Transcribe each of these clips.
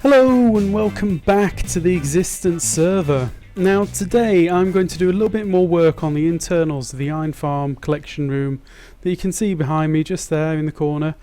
Hello and welcome back to the Existence server. Now today I'm going to do a little bit more work on the internals of the Iron Farm collection room that you can see behind me just there in the corner.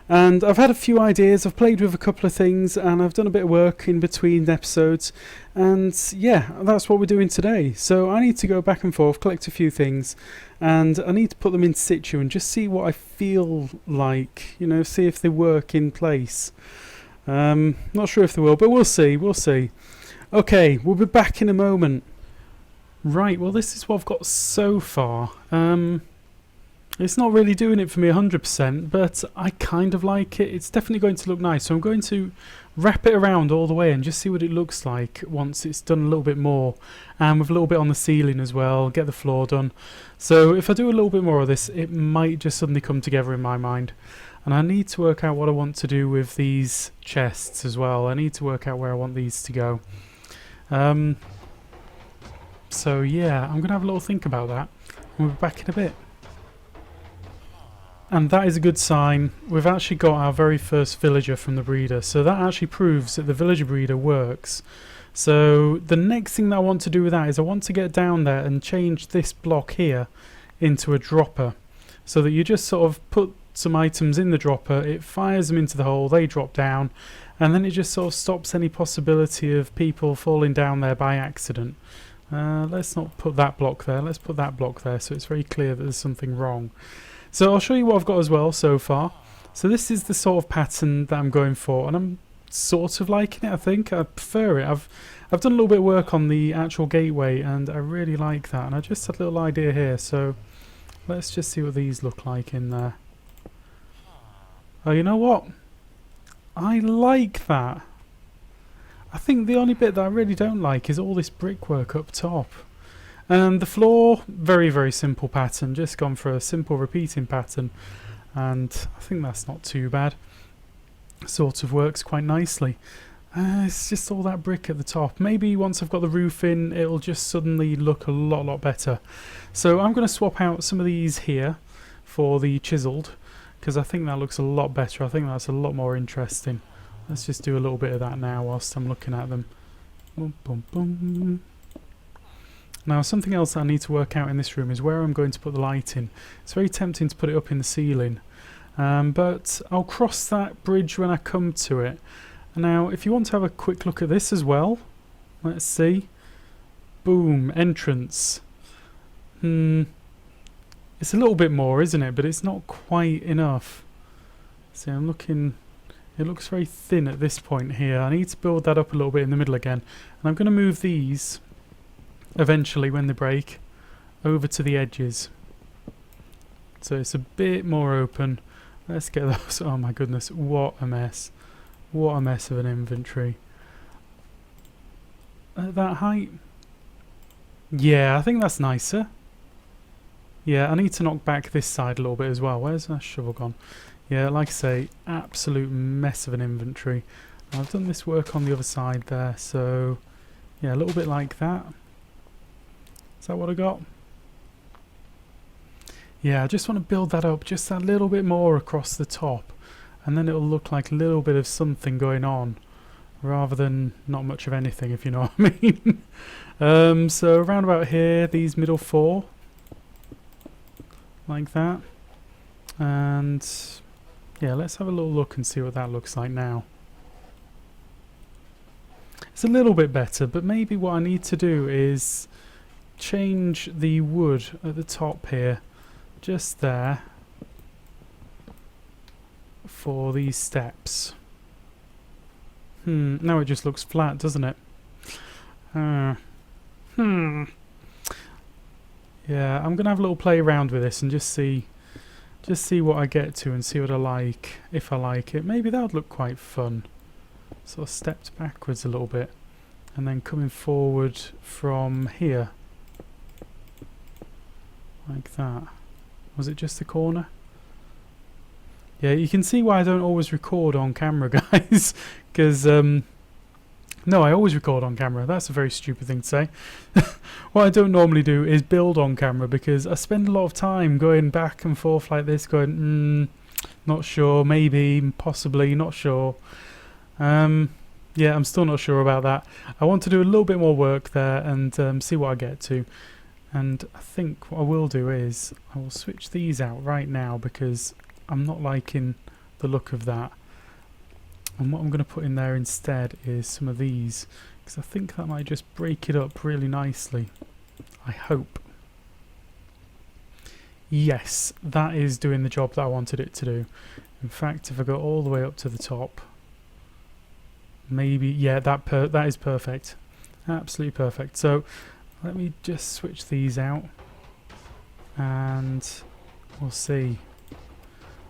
And I've had a few ideas, I've played with a couple of things and I've done a bit of work in between episodes, and yeah, that's what we're doing today. So I need to go back and forth, collect a few things, and I need to put them in situ and just see what I feel like, you know, see if they work in place. Not sure if they will, but we'll see. Okay, we'll be back in a moment. Right, well this is what I've got so far. It's not really doing it for me 100%, but I kind of like it. It's definitely going to look nice, so I'm going to wrap it around all the way and just see what it looks like once it's done a little bit more, and with a little bit on the ceiling as well, get the floor done. So if I do a little bit more of this, it might just suddenly come together in my mind. And I need to work out what I want to do with these chests as well. I need to work out where I want these to go. So yeah, I'm going to have a little think about that. We'll be back in a bit. And that is a good sign. We've actually got our very first villager from the breeder. So that actually proves that the villager breeder works. So the next thing that I want to do with that is I want to get down there and change this block here into a dropper. So that you just sort of put some items in the dropper, it fires them into the hole, they drop down, and then it just sort of stops any possibility of people falling down there by accident. Let's not put that block there, let's put that block there so it's very clear that there's something wrong. So I'll show you what I've got as well so far. So this is the sort of pattern that I'm going for, and I'm sort of liking it. I think I prefer it. I've done a little bit of work on the actual gateway and I really like that, and I just had a little idea here, so let's just see what these look like in there. Oh, you know what? I like that. I think the only bit that I really don't like is all this brickwork up top. The floor, very, very simple pattern. Just gone for a simple repeating pattern. And I think that's not too bad. Sort of works quite nicely. It's just all that brick at the top. Maybe once I've got the roof in, it'll just suddenly look a lot better. So I'm going to swap out some of these here for the chiseled, because I think that looks a lot better. I think that's a lot more interesting. Let's just do a little bit of that now whilst I'm looking at them. Boom, boom, boom. Now something else that I need to work out in this room is where I'm going to put the lighting. It's very tempting to put it up in the ceiling, but I'll cross that bridge when I come to it. Now if you want to have a quick look at this as well, let's see. Boom, entrance. It's a little bit more, isn't it? But it's not quite enough. See, I'm looking... It looks very thin at this point here. I need to build that up a little bit in the middle again. And I'm going to move these, eventually when they break, over to the edges. So it's a bit more open. Let's get those... Oh my goodness, what a mess. What a mess of an inventory. At that height? Yeah, I think that's nicer. Yeah, I need to knock back this side a little bit as well. Where's that shovel gone? Yeah, like I say, absolute mess of an inventory. I've done this work on the other side there, so yeah, a little bit like that. Is that what I got? Yeah, I just want to build that up just a little bit more across the top, and then it'll look like a little bit of something going on, rather than not much of anything, if you know what I mean. So around about here, these middle four, like that, and yeah, let's have a little look and see what that looks like now. It's a little bit better, but maybe what I need to do is change the wood at the top here, just there, for these steps. Now it just looks flat, doesn't it? Yeah, I'm gonna have a little play around with this and just see what I get to and see what I like, if I like it. Maybe that would look quite fun. Sort of stepped backwards a little bit and then coming forward from here. Like that. Was it just the corner? Yeah, you can see why I don't always record on camera, guys, because no, I always record on camera. That's a very stupid thing to say. What I don't normally do is build on camera, because I spend a lot of time going back and forth like this, going, not sure, maybe, possibly, not sure. Yeah, I'm still not sure about that. I want to do a little bit more work there and see what I get to. And I think what I will do is I will switch these out right now because I'm not liking the look of that. And what I'm going to put in there instead is some of these, because I think that might just break it up really nicely. I hope. Yes, that is doing the job that I wanted it to do. In fact, if I go all the way up to the top, maybe, yeah, that is perfect. Absolutely perfect. So let me just switch these out and we'll see.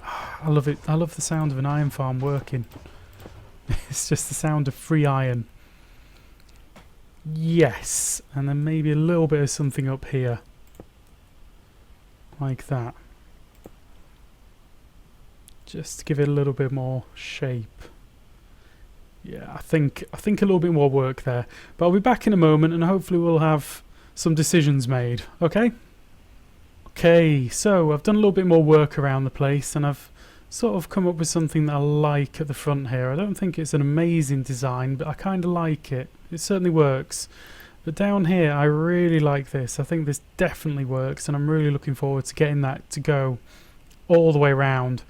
I love it. I love the sound of an iron farm working. It's just the sound of free iron. Yes, and then maybe a little bit of something up here. Like that. Just to give it a little bit more shape. Yeah, I think a little bit more work there. But I'll be back in a moment and hopefully we'll have some decisions made. Okay? Okay, so I've done a little bit more work around the place and I've sort of come up with something that I like at the front here. I don't think it's an amazing design, but I kind of like it. It certainly works. But down here, I really like this. I think this definitely works and I'm really looking forward to getting that to go all the way around.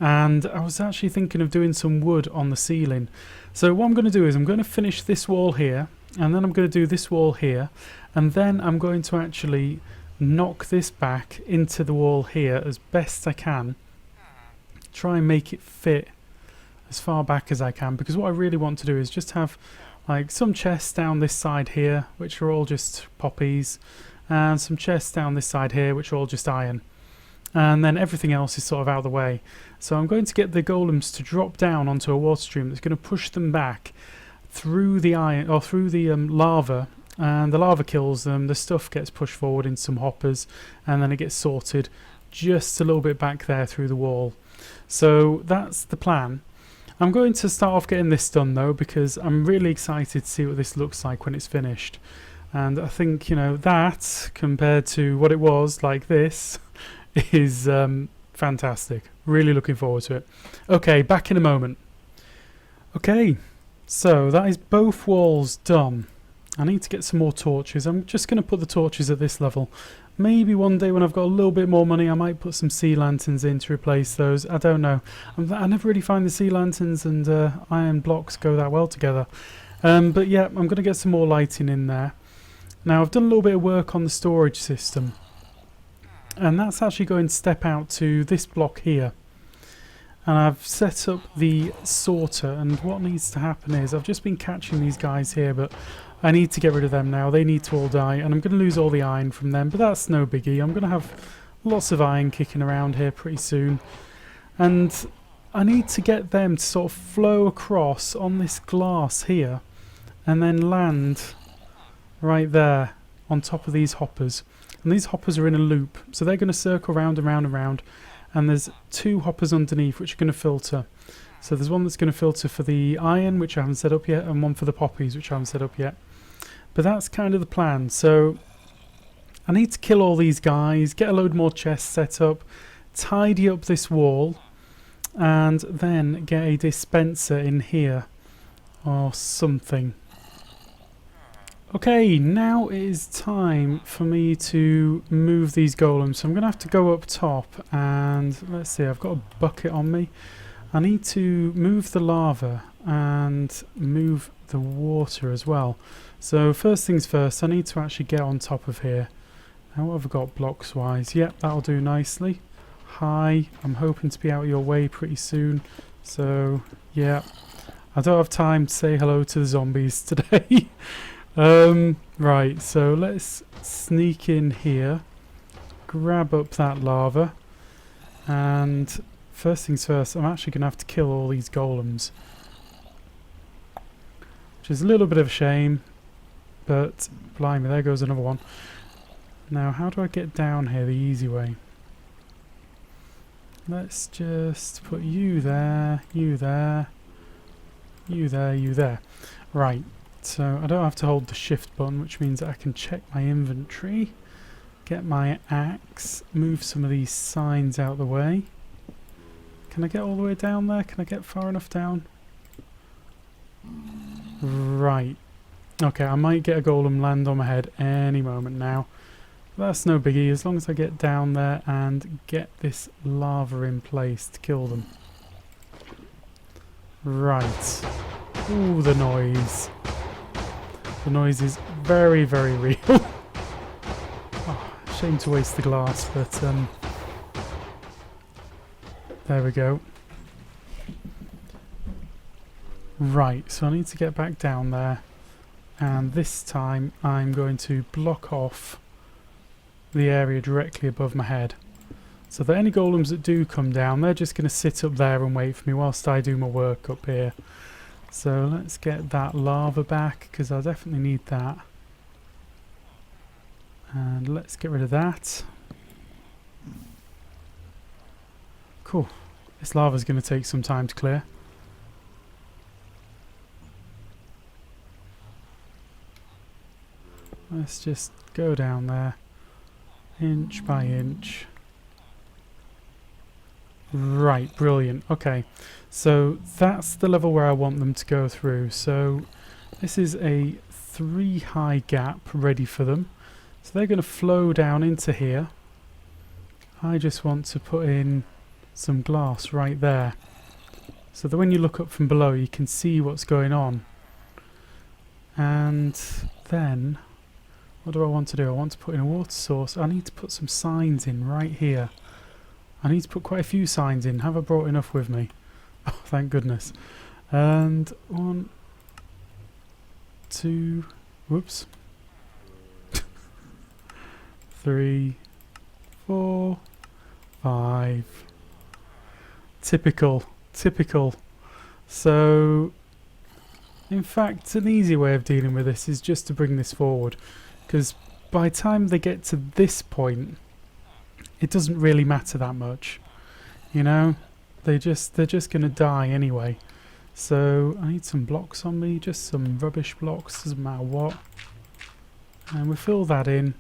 And I was actually thinking of doing some wood on the ceiling. So what I'm going to do is I'm going to finish this wall here and then I'm going to do this wall here and then I'm going to actually knock this back into the wall here as best I can. Try and make it fit as far back as I can, because what I really want to do is just have like some chests down this side here which are all just poppies and some chests down this side here which are all just iron, and then everything else is sort of out of the way. So I'm going to get the golems to drop down onto a water stream that's going to push them back through the iron or through the lava, and the lava kills them. The stuff gets pushed forward in some hoppers and then it gets sorted just a little bit back there through the wall. So that's the plan. I'm going to start off getting this done though, because I'm really excited to see what this looks like when it's finished. And I think, you know, that compared to what it was like this is fantastic. Really looking forward to it. Okay, back in a moment. Okay, so that is both walls done. I need to get some more torches. I'm just going to put the torches at this level. Maybe one day when I've got a little bit more money I might put some sea lanterns in to replace those. I don't know. I never really find the sea lanterns and iron blocks go that well together. But yeah, I'm going to get some more lighting in there. Now I've done a little bit of work on the storage system. And that's actually going to step out to this block here. And I've set up the sorter, and what needs to happen is I've just been catching these guys here, but I need to get rid of them now. They need to all die, and I'm going to lose all the iron from them, but that's no biggie. I'm going to have lots of iron kicking around here pretty soon. And I need to get them to sort of flow across on this glass here and then land right there on top of these hoppers. And these hoppers are in a loop, so they're going to circle round and round and round. And there's two hoppers underneath which are going to filter. So there's one that's going to filter for the iron, which I haven't set up yet, and one for the poppies, which I haven't set up yet. But that's kind of the plan. So I need to kill all these guys, get a load more chests set up, tidy up this wall, and then get a dispenser in here or something. Okay, now it is time for me to move these golems. So I'm going to have to go up top and let's see, I've got a bucket on me. I need to move the lava and move the water as well. So first things first, I need to actually get on top of here. Now what have I got blocks wise? Yep, that'll do nicely. Hi, I'm hoping to be out your way pretty soon. So yeah, I don't have time to say hello to the zombies today. Right, so let's sneak in here, grab up that lava, and first things first, I'm actually going to have to kill all these golems. Which is a little bit of a shame, but blimey, there goes another one. Now, how do I get down here the easy way? Let's just put you there, you there, you there, you there. Right. So I don't have to hold the shift button, which means that I can check my inventory, get my axe, move some of these signs out the way. Can I get all the way down there? Can I get far enough down? Right. Okay, I might get a golem land on my head any moment now. That's no biggie, as long as I get down there and get this lava in place to kill them. Right. Ooh, the noise. The noise is very, very real. Oh, shame to waste the glass, but there we go. Right, so I need to get back down there, and this time I'm going to block off the area directly above my head, so that any golems that do come down, they're just going to sit up there and wait for me whilst I do my work up here. So let's get that lava back, because I definitely need that. And let's get rid of that. Cool. This lava's going to take some time to clear. Let's just go down there, inch by inch. Right, brilliant. Okay, so that's the level where I want them to go through. So this is a 3 high gap ready for them. So they're going to flow down into here. I just want to put in some glass right there, so that when you look up from below you can see what's going on. And then what do I want to do? I want to put in a water source. I need to put some signs in right here. I need to put quite a few signs in. Have I brought enough with me? Oh, thank goodness. And 1, 2, whoops. 3, 4, 5. Typical, typical. So, in fact, an easy way of dealing with this is just to bring this forward, because by the time they get to this point, it doesn't really matter that much, you know. They're just going to die anyway. So I need some blocks on me, just some rubbish blocks, doesn't matter what. And we fill that in,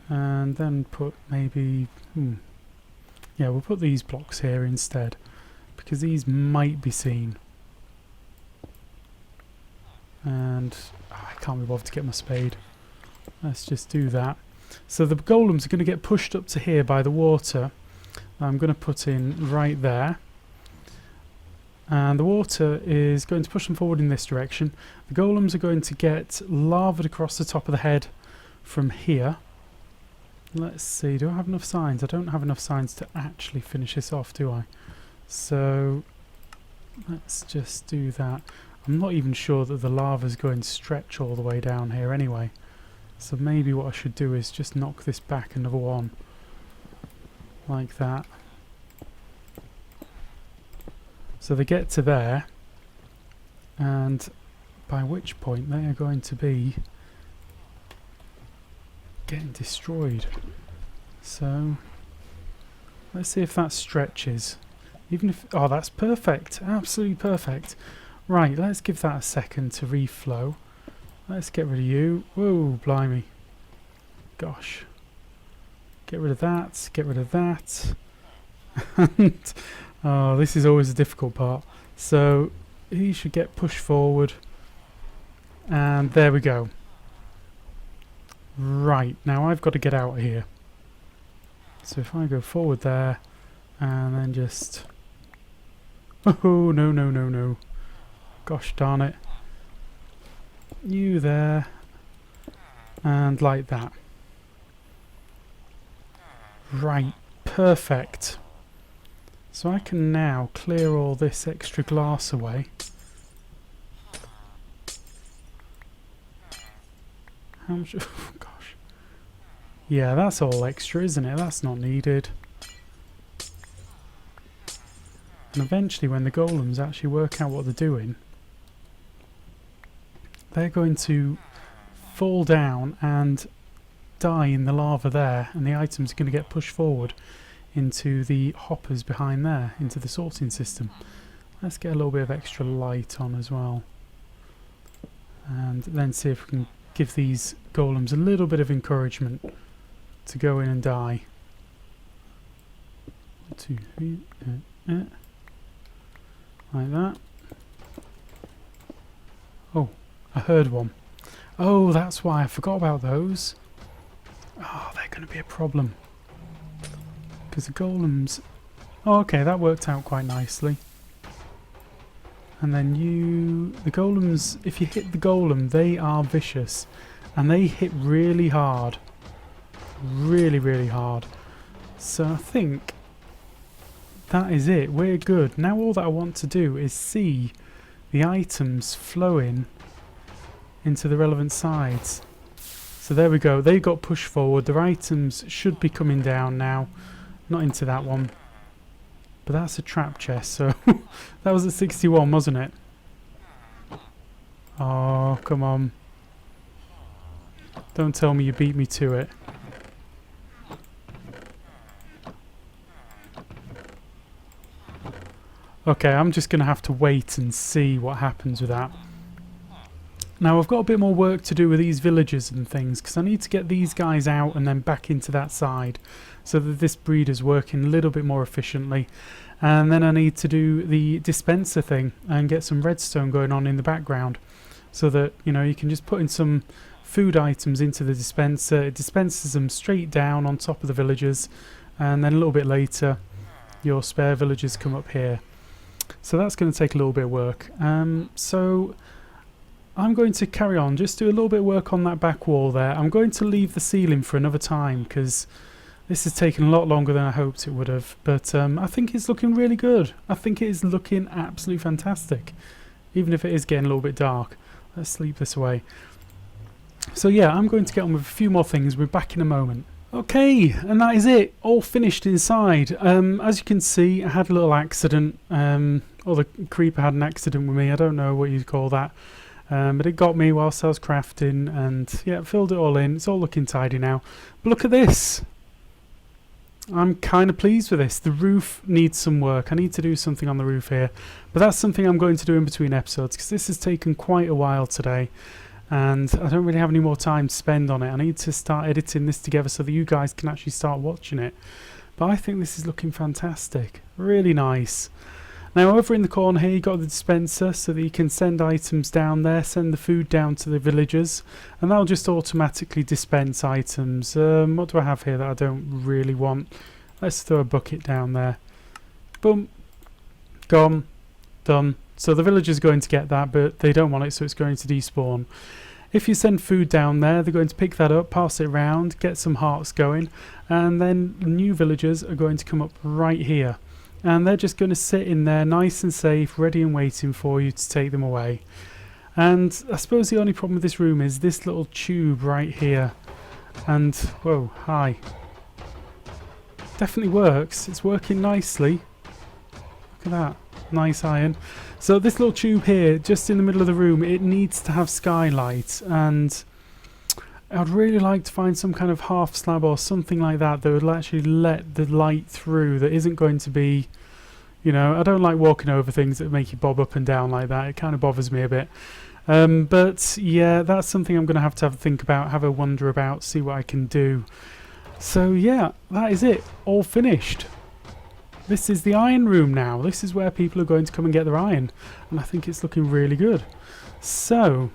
and then put maybe, yeah, we'll put these blocks here instead, because these might be seen. And I can't be bothered to get my spade. Let's just do that. So the golems are going to get pushed up to here by the water. I'm going to put in right there. And the water is going to push them forward in this direction. The golems are going to get lavaed across the top of the head from here. Let's see, do I have enough signs? I don't have enough signs to actually finish this off, do I? So let's just do that. I'm not even sure that the lava's going to stretch all the way down here anyway. So maybe what I should do is just knock this back another one. Like that. So they get to there, and by which point they are going to be getting destroyed. So let's see if that stretches. Even if, oh, that's perfect, absolutely perfect. Right, let's give that a second to reflow. Let's get rid of you. Whoa, blimey. Gosh. Get rid of that, get rid of that. And oh, this is always a difficult part. So he should get pushed forward. And there we go. Right, now I've got to get out of here. So if I go forward there, and then just... Oh, no, no, no, no. Gosh darn it. You there. And like that. Right, perfect. So I can now clear all this extra glass away. How much? Oh, gosh. Yeah, that's all extra, isn't it? That's not needed. And eventually, when the golems actually work out what they're doing, they're going to fall down and die in the lava there, and the items are going to get pushed forward into the hoppers behind there, into the sorting system. Let's get a little bit of extra light on as well, and then see if we can give these golems a little bit of encouragement to go in and die. 1, 2, 3, like that. Oh, I heard one. Oh, that's why I forgot about those. Oh, they're going to be a problem. Because the golems... Oh, okay, that worked out quite nicely. And then the golems, if you hit the golem, they are vicious. And they hit really hard. Really, really hard. So I think that is it. We're good. Now all that I want to do is see the items flowing into the relevant sides. So there we go. They got pushed forward. Their items should be coming down now. Not into that one. But that's a trap chest, so that was at 61, wasn't it? Oh, come on. Don't tell me you beat me to it. Okay, I'm just going to have to wait and see what happens with that. Now, I've got a bit more work to do with these villagers and things, because I need to get these guys out and then back into that side, so that this breeder's working a little bit more efficiently. And then I need to do the dispenser thing and get some redstone going on in the background, so that, you know, you can just put in some food items into the dispenser. It dispenses them straight down on top of the villagers, and then a little bit later your spare villagers come up here. So that's going to take a little bit of work. So I'm going to carry on, just do a little bit of work on that back wall there. I'm going to leave the ceiling for another time, because this has taken a lot longer than I hoped it would have. But I think it's looking really good. I think it is looking absolutely fantastic, even if it is getting a little bit dark. Let's sleep this away. So yeah, I'm going to get on with a few more things. We're back in a moment. Okay, and that is it. All finished inside. As you can see, I had a little accident. Or the creeper had an accident with me. I don't know what you'd call that. But it got me whilst I was crafting, and yeah, filled it all in. It's all looking tidy now. But look at this. I'm kind of pleased with this. The roof needs some work. I need to do something on the roof here. But that's something I'm going to do in between episodes, because this has taken quite a while today. And I don't really have any more time to spend on it. I need to start editing this together so that you guys can actually start watching it. But I think this is looking fantastic. Really nice. Now over in the corner here, you've got the dispenser so that you can send items down there, send the food down to the villagers, and that'll just automatically dispense items. What do I have here that I don't really want? Let's throw a bucket down there. Boom. Gone. Done. So the villager's going to get that, but they don't want it, so it's going to despawn. If you send food down there, they're going to pick that up, pass it around, get some hearts going, and then new villagers are going to come up right here. And they're just going to sit in there nice and safe, ready and waiting for you to take them away. And I suppose the only problem with this room is this little tube right here. And, whoa, hi. Definitely works. It's working nicely. Look at that. Nice iron. So this little tube here, just in the middle of the room, it needs to have skylight. And I'd really like to find some kind of half slab or something like that that would actually let the light through, that isn't going to be, you know, I don't like walking over things that make you bob up and down like that. It kind of bothers me a bit. But yeah, that's something I'm going to have a think about, have a wonder about, see what I can do. So yeah, that is it. All finished. This is the iron room now. This is where people are going to come and get their iron. And I think it's looking really good. So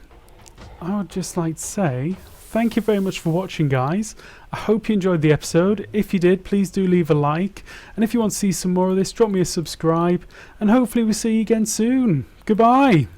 I would just like to say thank you very much for watching, guys. I hope you enjoyed the episode. If you did, please do leave a like. And if you want to see some more of this, drop me a subscribe. And hopefully we'll see you again soon. Goodbye.